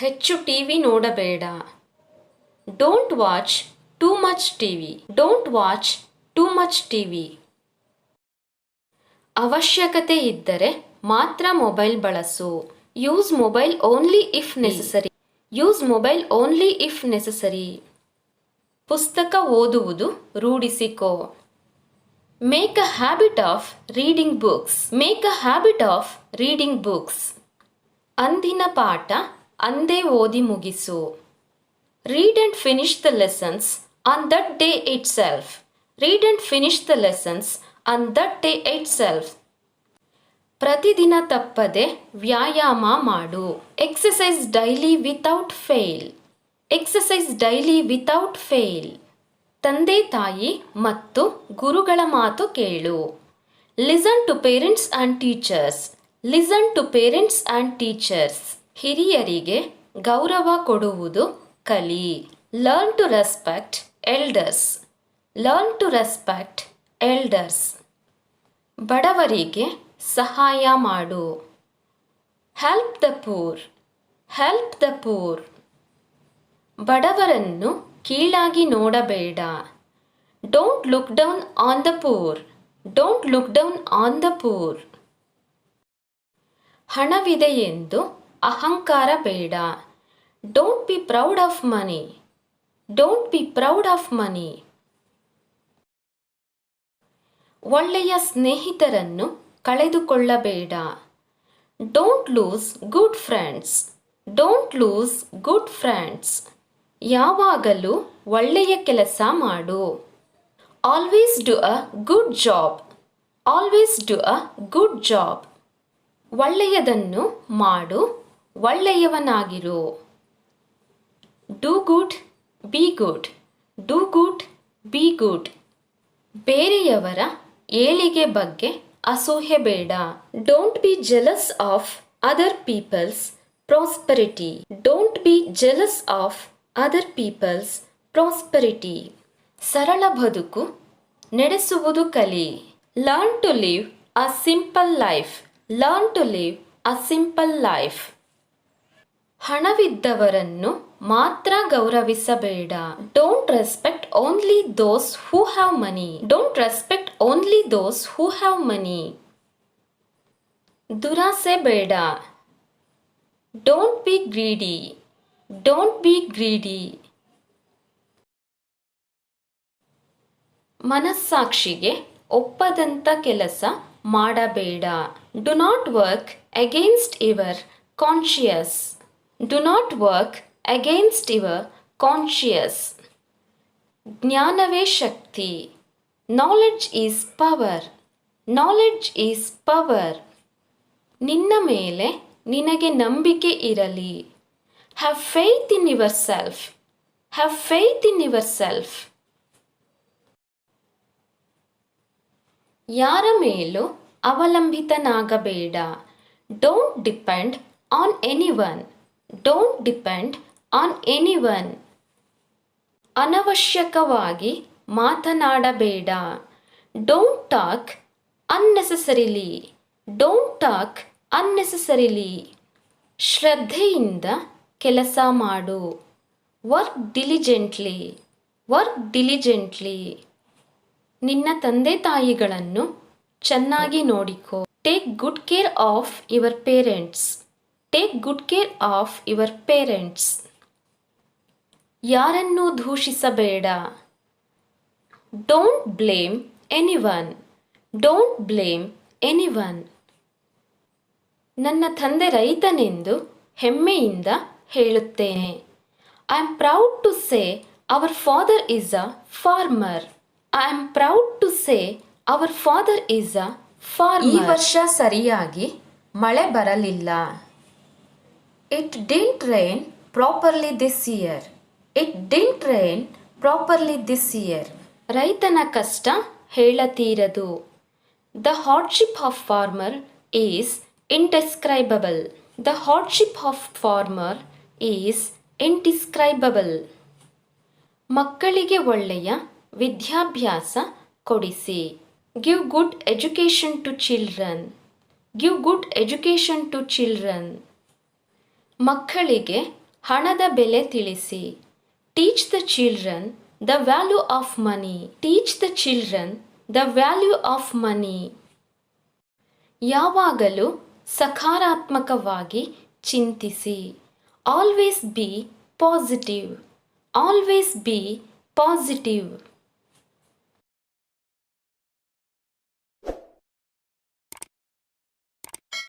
ಹೆಚ್ಚು ಟಿವಿ ನೋಡಬೇಡ. Don't watch too much TV. Don't watch too much TV. ಅವಶ್ಯಕತೆ ಇದ್ದರೆ ಮಾತ್ರ ಮೊಬೈಲ್ ಬಳಸು. Use mobile only if necessary. Use mobile only if necessary. ಪುಸ್ತಕ ಓದುವುದು ರೂಢಿಸಿಕೋ. Make a habit of reading books. Make a habit of reading books. ಅಂದಿನ ಪಾಠ ಅಂದೇ ಓದಿ ಮುಗಿಸು. Read and finish the lessons on that day itself. Read and finish the lessons on that day itself. ಪ್ರತಿದಿನ ತಪ್ಪದೆ ವ್ಯಾಯಾಮ ಮಾಡು. Exercise daily without fail. Exercise daily without fail. ತಂದೆ ತಾಯಿ ಮತ್ತು ಗುರುಗಳ ಮಾತು ಕೇಳು. Listen to parents and teachers. Listen to parents and teachers. ಹಿರಿಯರಿಗೆ ಗೌರವ ಕೊಡುವುದು ಕಲಿ. Learn to respect elders. Learn to respect elders. ಬಡವರಿಗೆ ಸಹಾಯ ಮಾಡು. Help the poor. Help the poor. ಬಡವರನ್ನು ಕೀಳಾಗಿ ನೋಡಬೇಡ. Don't look down on the poor. Don't look down on the poor. ಹಣವಿದೆ ಎಂದು ಅಹಂಕಾರ ಬೇಡ. Don't be proud of money. Don't be proud of money. ಒಳ್ಳೆಯ ಸ್ನೇಹಿತರನ್ನು ಕಳೆದುಕೊಳ್ಳಬೇಡ. Don't lose good friends. Don't lose good friends. ಯಾವಾಗಲೂ ಒಳ್ಳೆಯ ಕೆಲಸ ಮಾಡು. Always do a good job. Always do a good job. ಒಳ್ಳೆಯದನ್ನು ಮಾಡು. ಒಳ್ಳೆಯವನಾಗಿರು. Do good be good. Do good be good. ಬೇರೆಯವರ ಏಳಿಗೆ ಬಗ್ಗೆ ಅಸೂಯೆ ಬೇಡ. Don't be jealous of other people's prosperity. Don't be jealous of other people's prosperity. ಸರಳ ಬದುಕು ನಡೆಸುವುದು ಕಲಿ. Learn to live a simple life. Learn to live a simple life. ಹಣವಿದ್ದವರನ್ನು ಮಾತ್ರ ಗೌರವಿಸಬೇಡ. Don't respect only those who have money. Don't respect only those who have money. ದುರಾಸೆ ಬೇಡ. Don't be greedy. Don't be greedy. ಮನಸ್ಸಾಕ್ಷಿಗೆ ಒಪ್ಪದಂಥ ಕೆಲಸ ಮಾಡಬೇಡ. Do not work against your conscious. Do not work against your conscious. ಜ್ಞಾನವೇ ಶಕ್ತಿ. Knowledge is power. Knowledge is power. ನಿನ್ನ ಮೇಲೆ ನಿನಗೆ ನಂಬಿಕೆ ಇರಲಿ. Have faith in yourself. Have faith in your self. ಯಾರ ಮೇಲೂ ಅವಲಂಬಿತನಾಗಬೇಡ. Don't depend on anyone. Don't depend on anyone. ಅನವಶ್ಯಕವಾಗಿ ಮಾತನಾಡಬೇಡ. Don't talk unnecessarily. Don't talk unnecessarily. ಶ್ರದ್ಧೆಯಿಂದ ಕೆಲಸ ಮಾಡು. Work diligently. Work diligently. ನಿನ್ನ ತಂದೆ ತಾಯಿಗಳನ್ನು ಚೆನ್ನಾಗಿ ನೋಡಿಕೋ. Take good care of your parents. Take good care of your parents. ಯಾರನ್ನೂ ದೂಷಿಸಬೇಡ. Don't blame anyone. Don't blame anyone. ನನ್ನ ತಂದೆ ರೈತನೆಂದು ಹೆಮ್ಮೆಯಿಂದ ಹೇಳುತ್ತೇನೆ. I am proud to say our father is a farmer. I am proud to say our father is a farmer. ಈ ವರ್ಷ ಸರಿಯಾಗಿ ಮಳೆ ಬರಲಿಲ್ಲ. It didn't rain properly this year. It didn't rain properly this year. ರೈತನ ಕಷ್ಟ ಹೇಳತೀರದು. The hardship of farmer is indescribable. The hardship of farmer is indescribable. ಮಕ್ಕಳಿಗೆ ಒಳ್ಳೆಯ ವಿದ್ಯಾಭ್ಯಾಸ ಕೊಡಿಸಿ. Give good education to children. Give good education to children. ಮಕ್ಕಳಿಗೆ ಹಣದ ಬೆಲೆ ತಿಳಿಸಿ. Teach the children the value of money. Teach the children the value of money. ಯಾವಾಗಲೂ ಸಕಾರಾತ್ಮಕವಾಗಿ ಚಿಂತಿಸಿ. Always B positive. Always B positive.